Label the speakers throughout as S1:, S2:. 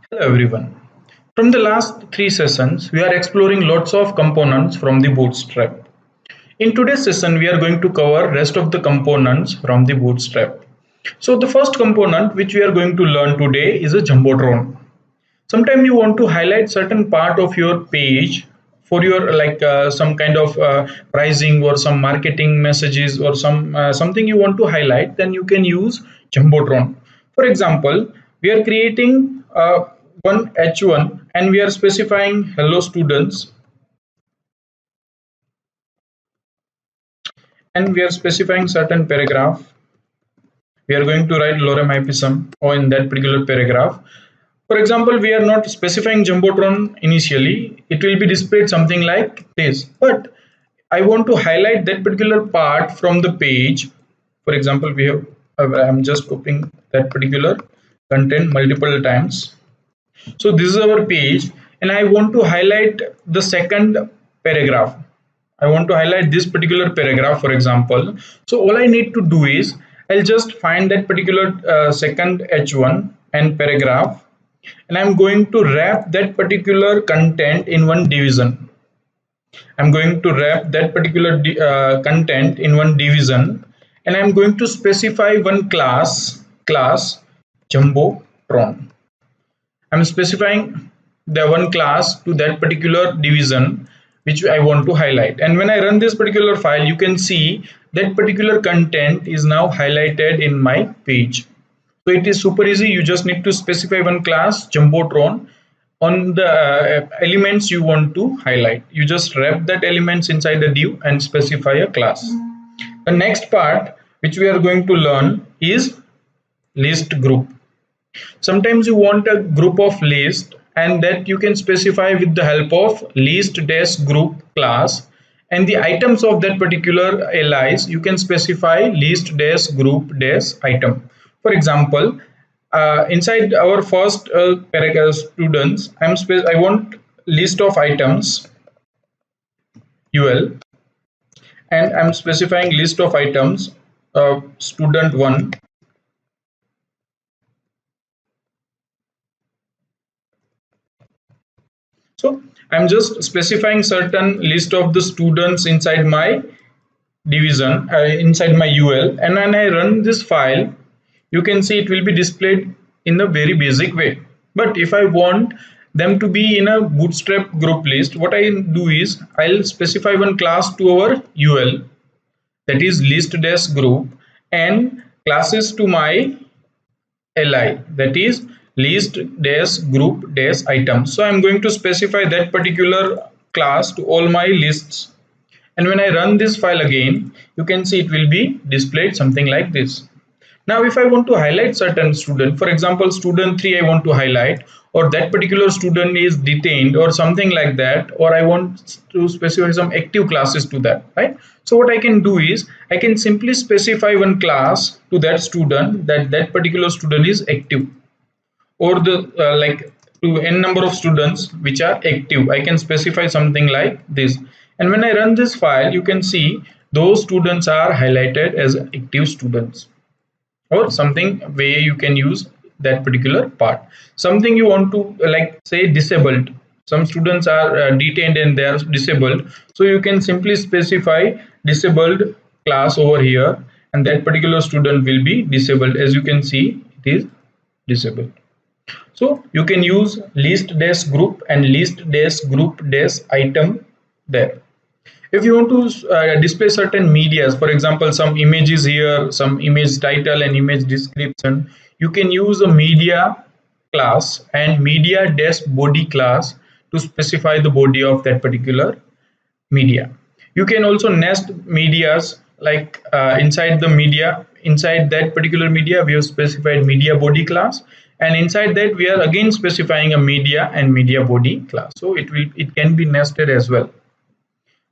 S1: Hello everyone. From the last three sessions, we are exploring lots of components from the Bootstrap. In today's session, we are going to cover rest of the components from the Bootstrap. So the first component which we are going to learn today is a Jumbotron. Sometimes you want to highlight certain part of your page for your some kind of pricing or some marketing messages or something you want to highlight, then you can use Jumbotron. For example, we are creating one H1 and we are specifying hello students, and we are specifying certain paragraph. We are going to write lorem ipsum or in that particular paragraph. For example, we are not specifying Jumbotron initially. It will be displayed something like this. But I want to highlight that particular part from the page. For example, I'm just copying that particular content multiple times. So this is our page, and I want to highlight the second paragraph. I want to highlight this particular paragraph, for example. So all I need to do is I'll just find that particular second H1 and paragraph, and I'm going to wrap that particular content in one division. I'm going to wrap that particular content in one division, and I'm going to specify one class Jumbotron. I'm specifying the one class to that particular division which I want to highlight. And when I run this particular file, you can see that particular content is now highlighted in my page. So it is super easy. You just need to specify one class Jumbotron on the elements you want to highlight. You just wrap that elements inside the div and specify a class. The next part which we are going to learn is list group. Sometimes you want a group of list, and that you can specify with the help of list dash group class, and the items of that particular LIs you can specify list dash group dash item. For example, inside our first paragraph students, I want list of items UL, and I'm specifying list of items student 1. So I'm just specifying certain list of the students inside my division, inside my UL, and when I run this file, you can see it will be displayed in a very basic way. But if I want them to be in a Bootstrap group list, what I do is I'll specify one class to our UL, that is list dash group, and classes to my LI, that is list dash group dash items. So I'm going to specify that particular class to all my lists, and when I run this file again, you can see it will be displayed something like this. Now if I want to highlight certain student, for example student 3 I want to highlight, or that particular student is detained or something like that, or I want to specify some active classes to that, right? So what I can do is I can simply specify one class to that student, that particular student is active, or the to n number of students which are active. I can specify something like this, and when I run this file, you can see those students are highlighted as active students, or something way you can use that particular part. Something you want to say disabled, some students are detained and they are disabled, so you can simply specify disabled class over here, and that particular student will be disabled. As you can see, it is disabled. So you can use list dash group and list dash group dash item there. If you want to display certain medias, for example some images here, some image title and image description, you can use a media class and media dash body class to specify the body of that particular media. You can also nest medias inside the media. Inside that particular media we have specified media body class, and inside that we are again specifying a media and media body class, so it can be nested as well.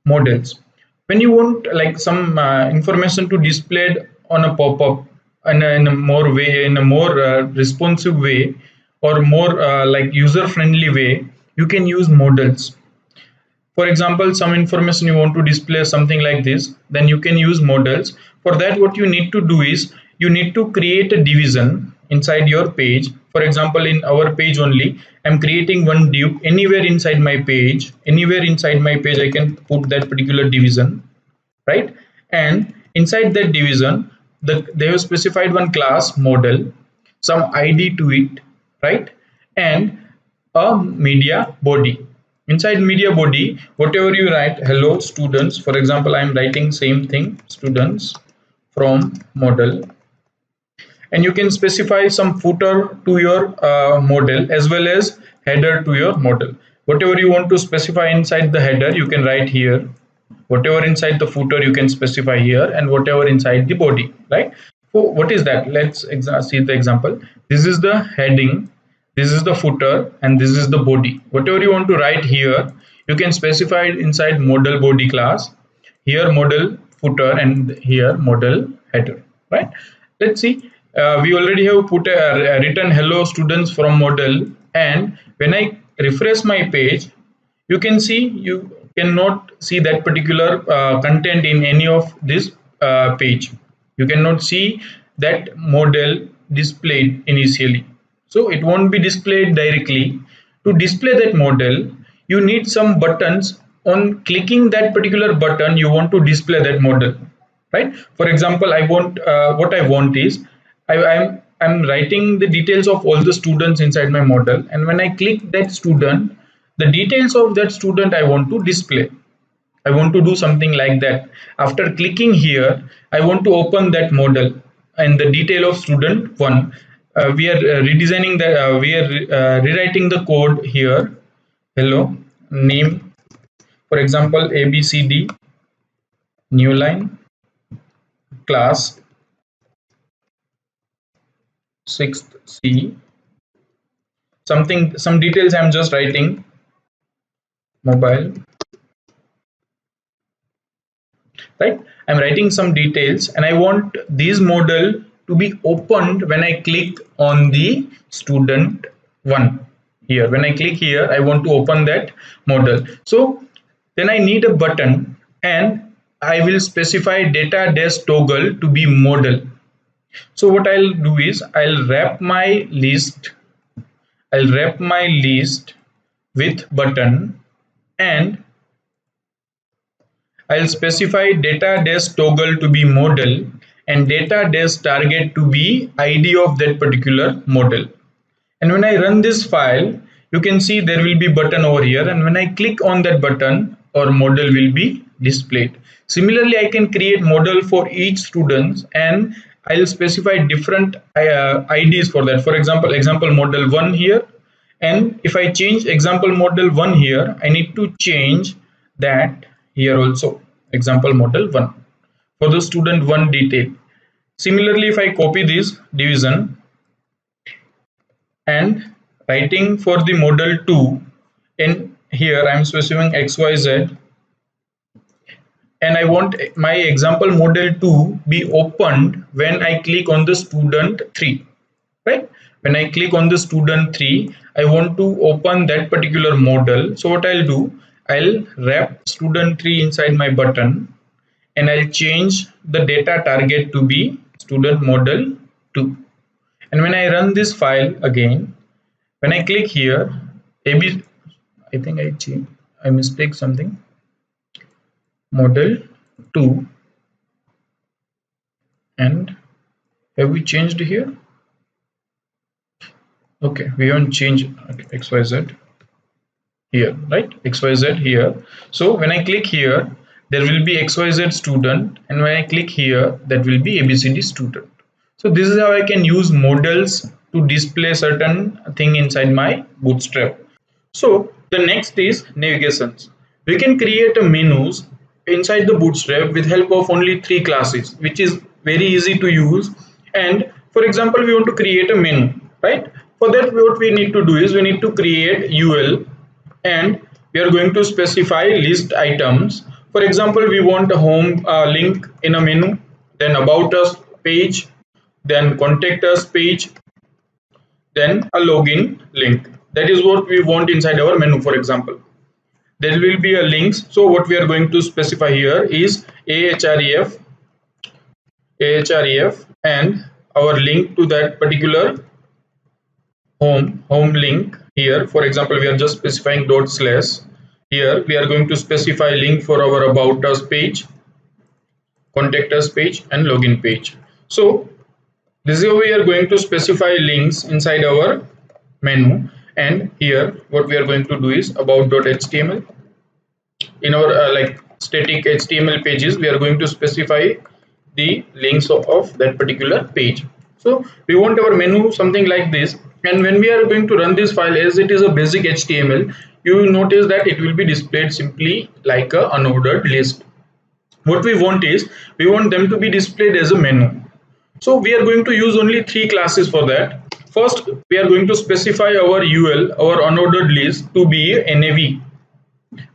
S1: Modals, when you want some information to displayed on a pop-up in a more responsive way, or more user friendly way, you can use modals. For example, some information you want to display something like this, then you can use modals. For that, what you need to do is you need to create a division inside your page. For example, in our page only, I'm creating one div. Anywhere inside my page, I can put that particular division, right? And inside that division, they have specified one class model, some ID to it, right? And a media body. Inside media body, whatever you write, hello students, for example, I'm writing same thing, students from model, and you can specify some footer to your model as well as header to your model. Whatever you want to specify inside the header, you can write here. Whatever inside the footer, you can specify here, and whatever inside the body, right? So what is that? Let's see the example. This is the heading, this is the footer, and this is the body. Whatever you want to write here, you can specify it inside model body class, here model footer, and here model header, right? Let's see. We already have put a written hello students from model, and when I refresh my page, you can see you cannot see that particular content in any of this page. You cannot see that model displayed initially, so it won't be displayed directly. To display that model, you need some buttons. On clicking that particular button, you want to display that model, right? For example, I want what I want is I'm writing the details of all the students inside my model, and when I click that student, the details of that student I want to display. I want to do something like that. After clicking here, I want to open that model and the detail of student 1. We are redesigning that, we are rewriting the code here. Hello, name, for example, ABCD, new line, class 6th C, something, some details I'm just writing, mobile, right? I'm writing some details, and I want this model to be opened when I click on the student 1 here. When I click here, I want to open that model. So then I need a button, and I will specify data dash toggle to be modal. So what I'll do is I'll wrap my list with button, and I'll specify data dash toggle to be modal and data dash target to be ID of that particular model. And when I run this file, you can see there will be button over here, and when I click on that button, our model will be displayed. Similarly, I can create model for each student, and I'll specify different IDs for that. For example, example model 1 here, and if I change example model 1 here, I need to change that here also, example model 1 for the student 1 detail. Similarly, if I copy this division and writing for the model 2, in here I'm specifying XYZ, and I want my example model 2 be opened when I click on the student 3, right? When I click on the student 3, I want to open that particular model. So what I'll do, I'll wrap student 3 inside my button, and I'll change the data target to be student model 2. And when I run this file again, when I click here, I think I mistake something, model 2, and have we changed here? Okay, we haven't changed XYZ here, right? XYZ here. So when I click here, there will be XYZ student, and when I click here, that will be ABCD student. So this is how I can use models to display certain thing inside my BootStrap. So the next is navigations. We can create a menus inside the BootStrap with help of only 3 classes, which is very easy to use. And for example, we want to create a menu, right? For that, what we need to do is we need to create UL, and we are going to specify list items. For example, we want a home link in a menu, then about us page, then contact us page, then a login link. That is what we want inside our menu. For example, there will be a links. So what we are going to specify here is ahref, and our link to that particular home link. Here for example we are just specifying dot slash. Here we are going to specify link for our about us page, contact us page and login page. So this is how we are going to specify links inside our menu. And here what we are going to do is about.html. In our like static HTML pages we are going to specify the links of that particular page. So we want our menu something like this, and when we are going to run this file, as it is a basic HTML, you will notice that it will be displayed simply like a unordered list. What we want is we want them to be displayed as a menu. So we are going to use only 3 classes for that. First we are going to specify our UL, our unordered list, to be a nav.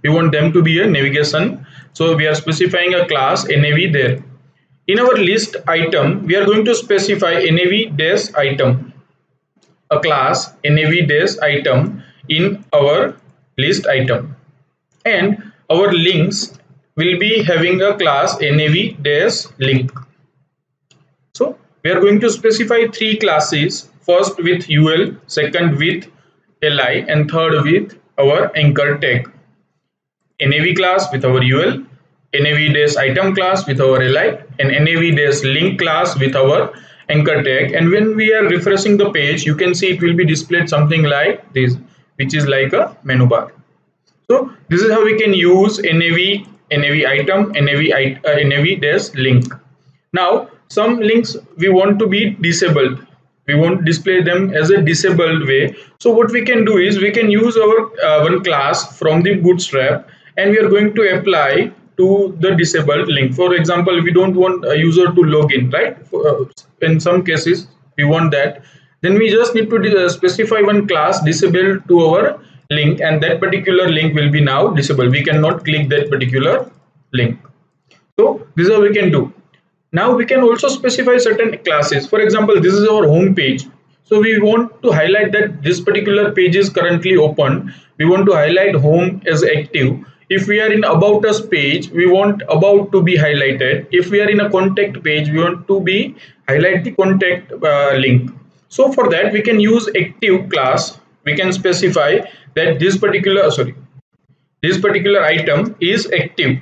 S1: We want them to be a navigation, so we are specifying a class nav there. In our list item we are going to specify nav-item, a class nav-item in our list item, and our links will be having a class nav-link. So we are going to specify 3 classes, first with ul, second with li, and third with our anchor tag. nav class with our ul, nav-item class with our li, and nav-link class with our anchor tag. And when we are refreshing the page, you can see it will be displayed something like this, which is like a menu bar. So this is how we can use nav-item, nav-link. Now some links we want to be disabled. We want to display them as a disabled way. So what we can do is we can use our one class from the bootstrap, and we are going to apply to the disabled link. For example, we don't want a user to log in, right? In some cases we want that, then we just need to specify one class disabled to our link, and that particular link will be now disabled. We cannot click that particular link. So this is how we can do. Now we can also specify certain classes. For example, this is our home page. So we want to highlight that this particular page is currently open. We want to highlight home as active. If we are in about us page, we want about to be highlighted. If we are in a contact page, we want to be highlight the contact link. So for that we can use active class. We can specify that this particular item is active.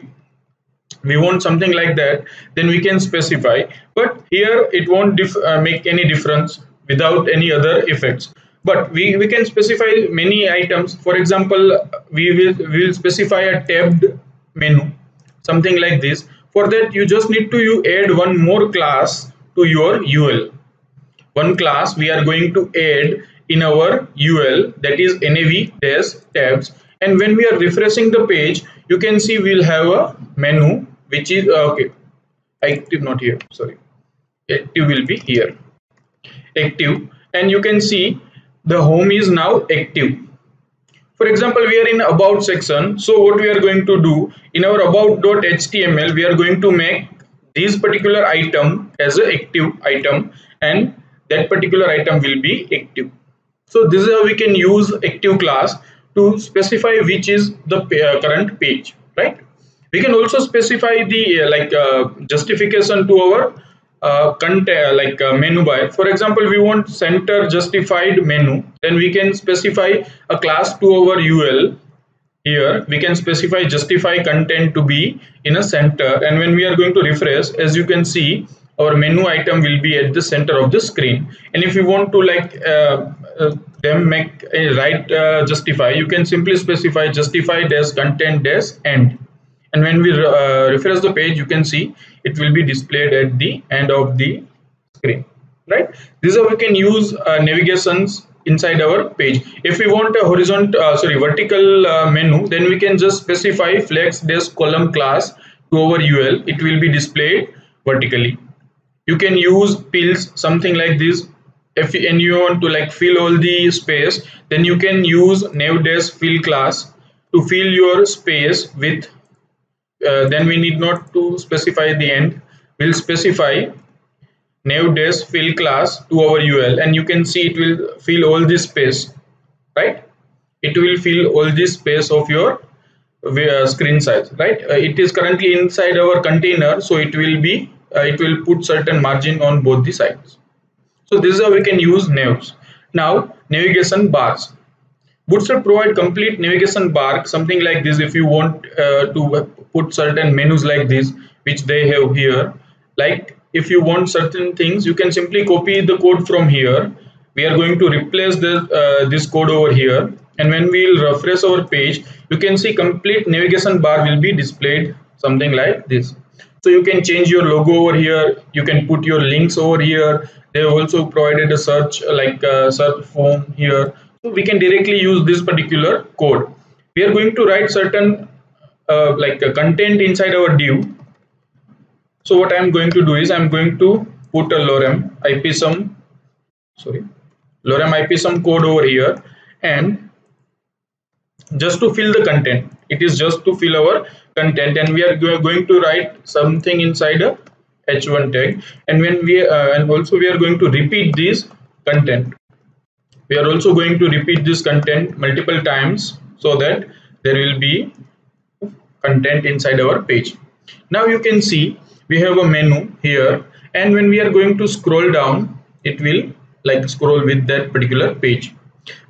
S1: We want something like that, then we can specify, but here it won't make any difference without any other effects. But we can specify many items. For example, we will specify a tabbed menu, something like this. For that you just need to add one more class to your ul. One class we are going to add in our ul, that is nav-tabs, and when we are refreshing the page, you can see we'll have a menu which is okay, active, not here, sorry, active will be here, active, and you can see the home is now active. For example, we are in about section, so what we are going to do in our about.html, we are going to make this particular item as an active item, and that particular item will be active. So this is how we can use active class to specify which is the current page, right? We can also specify the justification to our content, menu bar. For example, we want center justified menu, then we can specify a class to our ul. Here we can specify justify content to be in a center, and when we are going to refresh, as you can see, our menu item will be at the center of the screen. And if you want to them make a right justify, you can simply specify justify dash content dash end, and when we refresh the page, you can see it will be displayed at the end of the screen, right? This is how we can use navigations inside our page. If we want a vertical menu, then we can just specify flex dash column class to our ul. It will be displayed vertically. You can use pills, something like this. If you want to fill all the space, then you can use nav-fill class to fill your space with. Then we need not to specify the end. We'll specify nav-fill class to our ul, and you can see it will fill all this space, right? It will fill all this space of your screen size, right? It is currently inside our container, so it will put certain margin on both the sides. So this is how we can use navs. Now navigation bars. Bootstrap provide complete navigation bar, something like this. If you want to put certain menus like this, which they have here, like if you want certain things, you can simply copy the code from here. We are going to replace this code over here, and when we will refresh our page, you can see complete navigation bar will be displayed, something like this. So you can change your logo over here, you can put your links over here. They have also provided a search search form here, so we can directly use this particular code. We are going to write certain content inside our div. So what I am going to do is I am going to put a lorem ipsum sorry lorem ipsum code over here, and just to fill the content, it is just to fill our content, and we are going to write something inside a h1 tag, and when we and also we are going to repeat this content. We are also going to repeat this content multiple times so that there will be content inside our page. Now you can see we have a menu here, and when we are going to scroll down, it will like scroll with that particular page.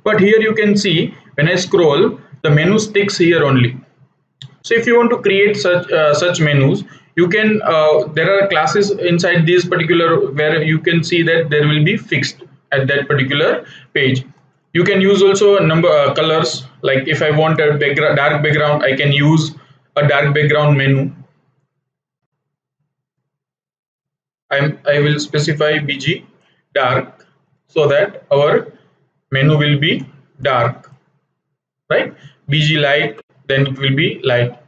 S1: But here you can see when I scroll, the menu sticks here only. So if you want to create such menus, you can there are classes inside this particular where you can see that there will be fixed at that particular page. You can use also a number colors, like if I want a dark background, I can use a dark background menu. I will specify bg dark so that our menu will be dark, right? Bg light, then it will be light.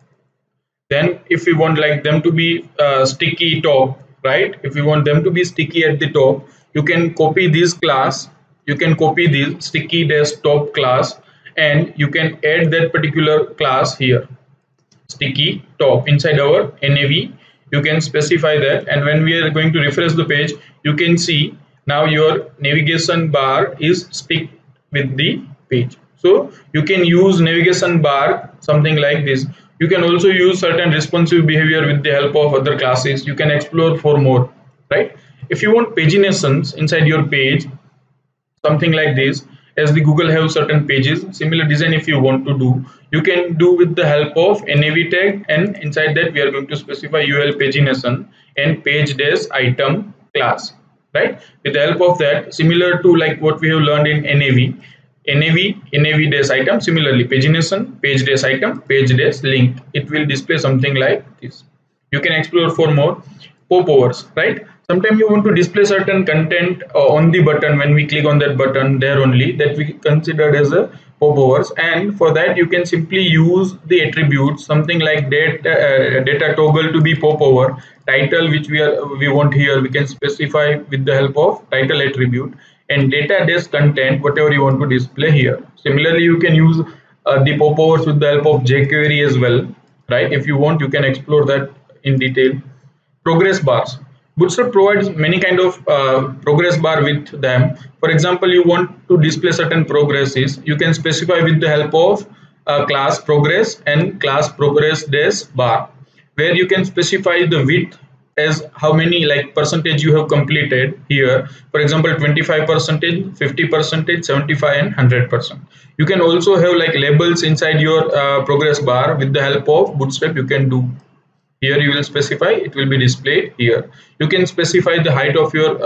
S1: Then if we want like them to be sticky top, right? If we want them to be sticky at the top, you can copy this class, you can copy this sticky desktop class, and you can add that particular class here, sticky top, inside our nav. You can specify that, and when we are going to refresh the page, you can see now your navigation bar is stick with the page. So you can use navigation bar something like this. You can also use certain responsive behavior with the help of other classes. You can explore for more, right? If you want paginations inside your page, something like this, as the Google have certain pages, similar design if you want to do, you can do with the help of nav tag, and inside that we are going to specify ul pagination and page dash item class, right? With the help of that, similar to like what we have learned in nav dash item, similarly pagination, page dash item, page dash link, it will display something like this. You can explore for more. Popovers, right? Sometimes you want to display certain content on the button. When we click on that button, there only, that we considered as a popovers, and for that you can simply use the attributes, something like data toggle to be popover, title which we want here, we can specify with the help of title attribute, and data dash content, whatever you want to display here. Similarly, you can use the popovers with the help of jQuery as well, right? If you want, you can explore that in detail. Progress bars. Bootstrap provides many kind of progress bar with them. For example, you want to display certain progresses, you can specify with the help of class progress and class progress dash bar, where you can specify the width as how many like percentage you have completed here. For example, 25%, 50%, 75 and 100%. You can also have like labels inside your progress bar. With the help of Bootstrap, you can do. Here you will specify, it will be displayed here. You can specify the height of your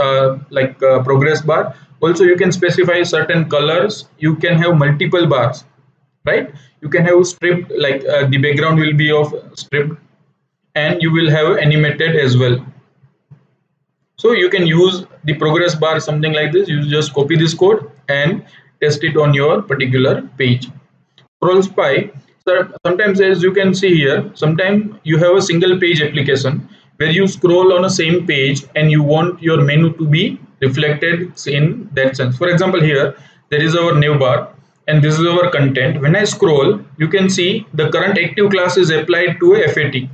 S1: progress bar. Also you can specify certain colors. You can have multiple bars, right? You can have stripped, like the background will be of stripped, and you will have animated as well. So you can use the progress bar something like this. You just copy this code and test it on your particular page. Scrollspy. Sometimes, as you can see here, sometimes you have a single page application where you scroll on a same page and you want your menu to be reflected in that sense. For example, here there is our navbar and this is our content. When I scroll, you can see the current active class is applied to a FAT.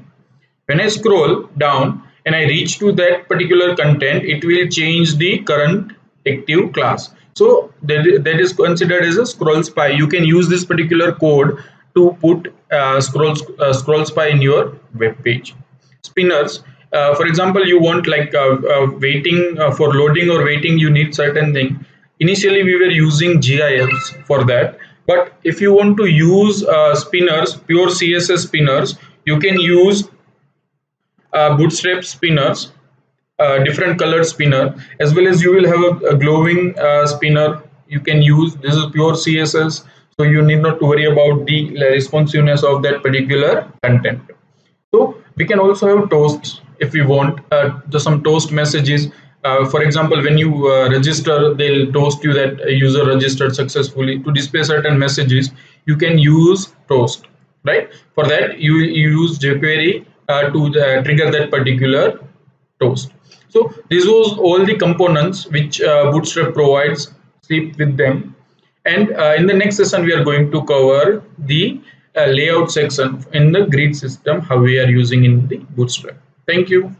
S1: When I scroll down and I reach to that particular content, it will change the current active class. So that is considered as a scroll spy. You can use this particular code to put scroll spy in your web page. Spinners, for example, you want like waiting for loading or waiting, you need certain thing. Initially we were using GIFs for that, but if you want to use spinners, pure CSS spinners, you can use bootstrap spinners, different colored spinner, as well as you will have a glowing spinner you can use. This is pure CSS, so you need not to worry about the responsiveness of that particular content. So we can also have toasts if we want, some toast messages. For example, when you register, they'll toast you that a user registered successfully. To display certain messages, you can use toast, right? For that, you use jQuery to trigger that particular toast. So this was all the components which Bootstrap provides. Sleep with them. And in the next session, we are going to cover the layout section in the grid system, how we are using in the Bootstrap. Thank you.